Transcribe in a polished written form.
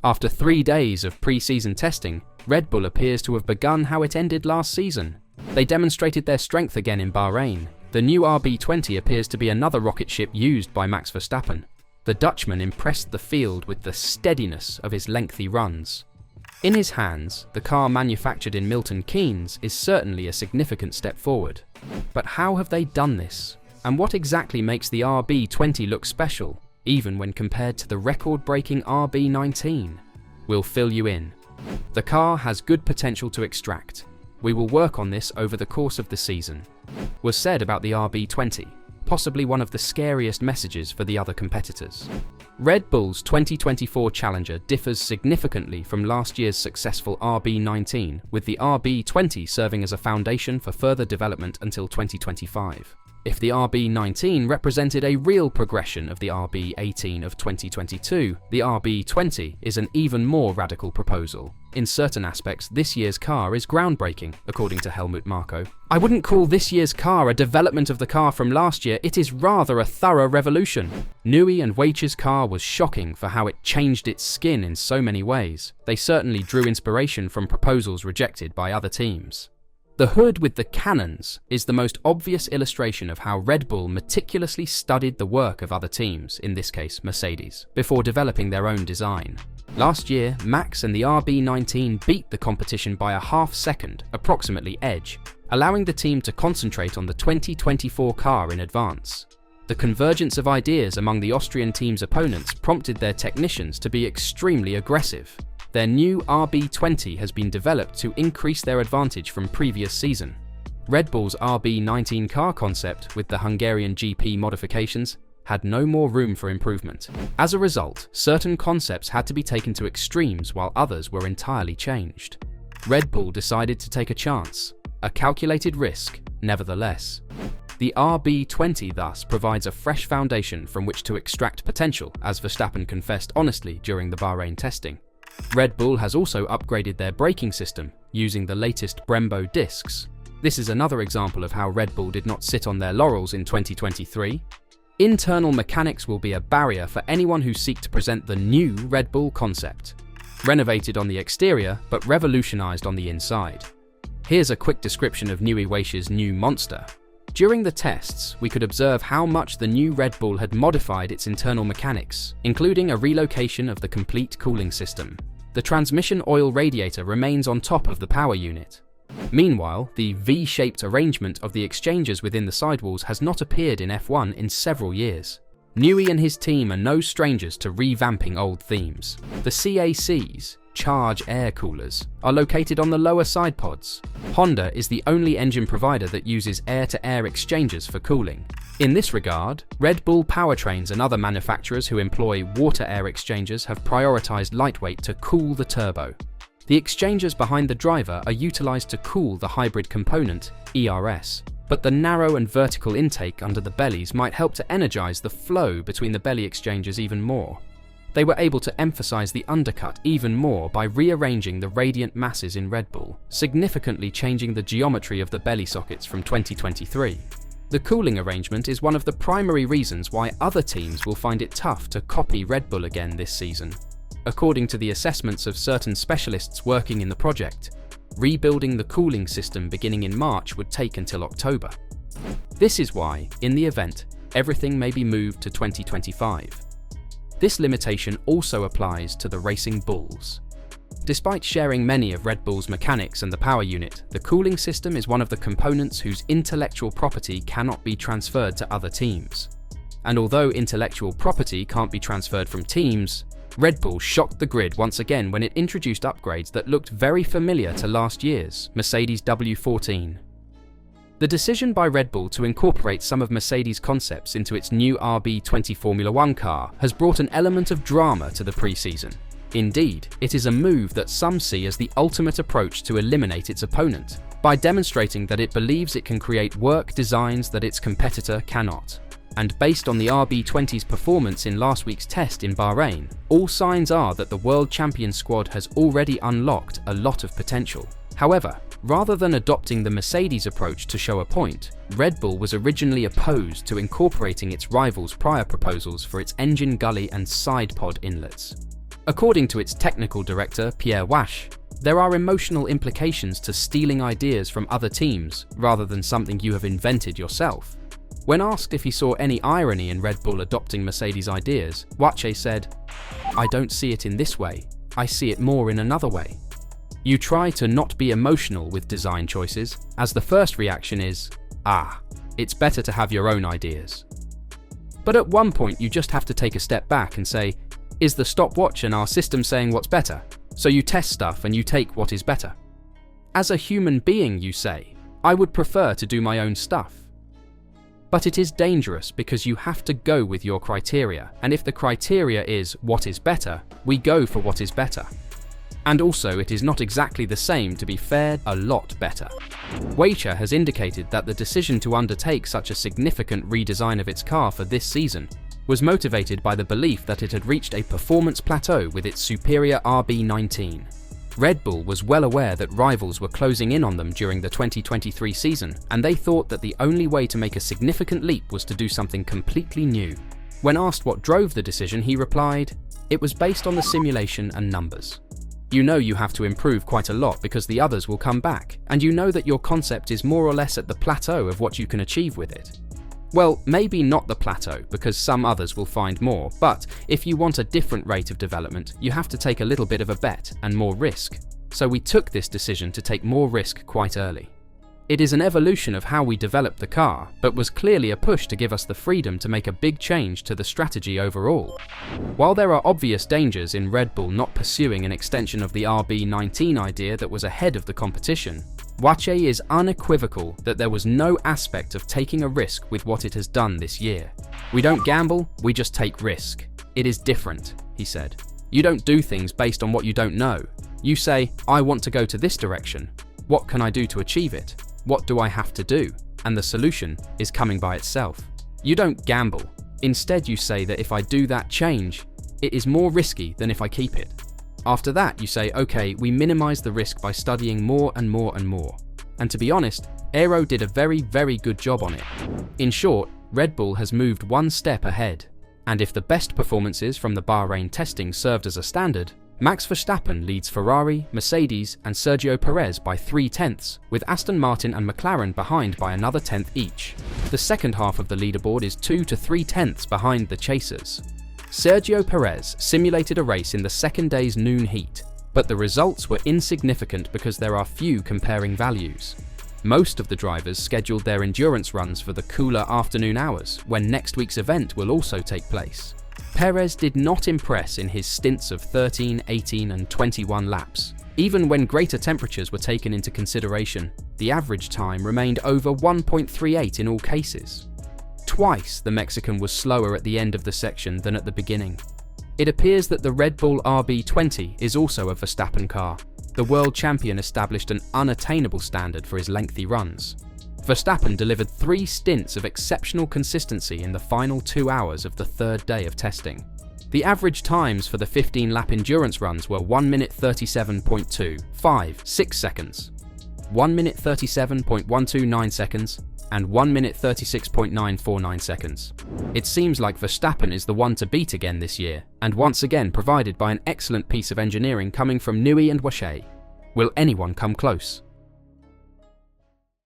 After 3 days of pre-season testing, Red Bull appears to have begun how it ended last season. They demonstrated their strength again in Bahrain. The new RB20 appears to be another rocket ship used by Max Verstappen. The Dutchman impressed the field with the steadiness of his lengthy runs. In his hands, the car manufactured in Milton Keynes is certainly a significant step forward. But how have they done this? And what exactly makes the RB20 look special, even when compared to the record-breaking RB19? We'll fill you in. The car has good potential to extract. We will work on this over the course of the season. Was said about the RB20, possibly one of the scariest messages for the other competitors. Red Bull's 2024 Challenger differs significantly from last year's successful RB19, with the RB20 serving as a foundation for further development until 2025. If the RB19 represented a real progression of the RB18 of 2022, the RB20 is an even more radical proposal. In certain aspects, this year's car is groundbreaking, according to Helmut Marko. I wouldn't call this year's car a development of the car from last year, it is rather a thorough revolution. Newey and Weich's car was shocking for how it changed its skin in so many ways. They certainly drew inspiration from proposals rejected by other teams. The hood with the cannons is the most obvious illustration of how Red Bull meticulously studied the work of other teams, in this case Mercedes, before developing their own design. Last year, Max and the RB19 beat the competition by a half-second, approximately edge, allowing the team to concentrate on the 2024 car in advance. The convergence of ideas among the Austrian team's opponents prompted their technicians to be extremely aggressive. Their new RB20 has been developed to increase their advantage from previous season. Red Bull's RB19 car concept, with the Hungarian GP modifications, had no more room for improvement. As a result, certain concepts had to be taken to extremes while others were entirely changed. Red Bull decided to take a chance, a calculated risk, nevertheless. The RB20 thus provides a fresh foundation from which to extract potential, as Verstappen confessed honestly during the Bahrain testing. Red Bull has also upgraded their braking system, using the latest Brembo discs. This is another example of how Red Bull did not sit on their laurels in 2023. Internal mechanics will be a barrier for anyone who seeks to present the new Red Bull concept. Renovated on the exterior, but revolutionized on the inside. Here's a quick description of Newey Weich's new monster. During the tests, we could observe how much the new Red Bull had modified its internal mechanics, including a relocation of the complete cooling system. The transmission oil radiator remains on top of the power unit. Meanwhile, the V-shaped arrangement of the exchangers within the sidewalls has not appeared in F1 in several years. Newey and his team are no strangers to revamping old themes. The CACs, charge air coolers, are located on the lower side pods. Honda is the only engine provider that uses air-to-air exchangers for cooling. In this regard, Red Bull powertrains and other manufacturers who employ water-air exchangers have prioritized lightweight to cool the turbo. The exchangers behind the driver are utilized to cool the hybrid component, ERS, but the narrow and vertical intake under the bellies might help to energize the flow between the belly exchangers even more. They were able to emphasize the undercut even more by rearranging the radiant masses in Red Bull, significantly changing the geometry of the belly sockets from 2023. The cooling arrangement is one of the primary reasons why other teams will find it tough to copy Red Bull again this season. According to the assessments of certain specialists working in the project, rebuilding the cooling system beginning in March would take until October. This is why, in the event, everything may be moved to 2025. This limitation also applies to the Racing Bulls. Despite sharing many of Red Bull's mechanics and the power unit, the cooling system is one of the components whose intellectual property cannot be transferred to other teams. And although intellectual property can't be transferred from teams, Red Bull shocked the grid once again when it introduced upgrades that looked very familiar to last year's Mercedes W14. The decision by Red Bull to incorporate some of Mercedes' concepts into its new RB20 Formula One car has brought an element of drama to the preseason. Indeed, it is a move that some see as the ultimate approach to eliminate its opponent, by demonstrating that it believes it can create work designs that its competitor cannot. And based on the RB20's performance in last week's test in Bahrain, all signs are that the World Champion squad has already unlocked a lot of potential. However, rather than adopting the Mercedes approach to show a point, Red Bull was originally opposed to incorporating its rivals' prior proposals for its engine gully and side pod inlets. According to its technical director, Pierre Wache, there are emotional implications to stealing ideas from other teams rather than something you have invented yourself. When asked if he saw any irony in Red Bull adopting Mercedes' ideas, Wache said, "I don't see it in this way, I see it more in another way. You try to not be emotional with design choices, as the first reaction is, it's better to have your own ideas. But at one point you just have to take a step back and say, is the stopwatch and our system saying what's better? So you test stuff and you take what is better. As a human being, you say, I would prefer to do my own stuff. But it is dangerous because you have to go with your criteria, and if the criteria is what is better, we go for what is better. And also, it is not exactly the same to be fared a lot better." Wache has indicated that the decision to undertake such a significant redesign of its car for this season was motivated by the belief that it had reached a performance plateau with its superior RB19. Red Bull was well aware that rivals were closing in on them during the 2023 season, and they thought that the only way to make a significant leap was to do something completely new. When asked what drove the decision, he replied, "It was based on the simulation and numbers. You know you have to improve quite a lot because the others will come back, and you know that your concept is more or less at the plateau of what you can achieve with it. Well, maybe not the plateau, because some others will find more, but if you want a different rate of development, you have to take a little bit of a bet and more risk. So we took this decision to take more risk quite early. It is an evolution of how we developed the car, but was clearly a push to give us the freedom to make a big change to the strategy overall." While there are obvious dangers in Red Bull not pursuing an extension of the RB19 idea that was ahead of the competition, Wache is unequivocal that there was no aspect of taking a risk with what it has done this year. "We don't gamble, we just take risk. It is different," he said. "You don't do things based on what you don't know. You say, I want to go to this direction. What can I do to achieve it? What do I have to do? And the solution is coming by itself. You don't gamble. Instead, you say that if I do that change, it is more risky than if I keep it. After that, you say, okay, we minimize the risk by studying more and more and more. And to be honest, Aero did a very, very good job on it. In short, Red Bull has moved one step ahead. And if the best performances from the Bahrain testing served as a standard, Max Verstappen leads Ferrari, Mercedes and Sergio Perez by 0.3, with Aston Martin and McLaren behind by another 10th each. The second half of the leaderboard is 2 to 3/10 behind the chasers. Sergio Perez simulated a race in the second day's noon heat, but the results were insignificant because there are few comparing values. Most of the drivers scheduled their endurance runs for the cooler afternoon hours, when next week's event will also take place. Perez did not impress in his stints of 13, 18 and 21 laps. Even when greater temperatures were taken into consideration, the average time remained over 1.38 in all cases. Twice the Mexican was slower at the end of the section than at the beginning. It appears that the Red Bull RB20 is also a Verstappen car. The world champion established an unattainable standard for his lengthy runs. Verstappen delivered 3 stints of exceptional consistency in the final 2 hours of the third day of testing. The average times for the 15-lap endurance runs were 1 minute 37.256 seconds, 1 minute 37.129 seconds, and 1 minute 36.949 seconds. It seems like Verstappen is the one to beat again this year, and once again provided by an excellent piece of engineering coming from Newey and Wache. Will anyone come close?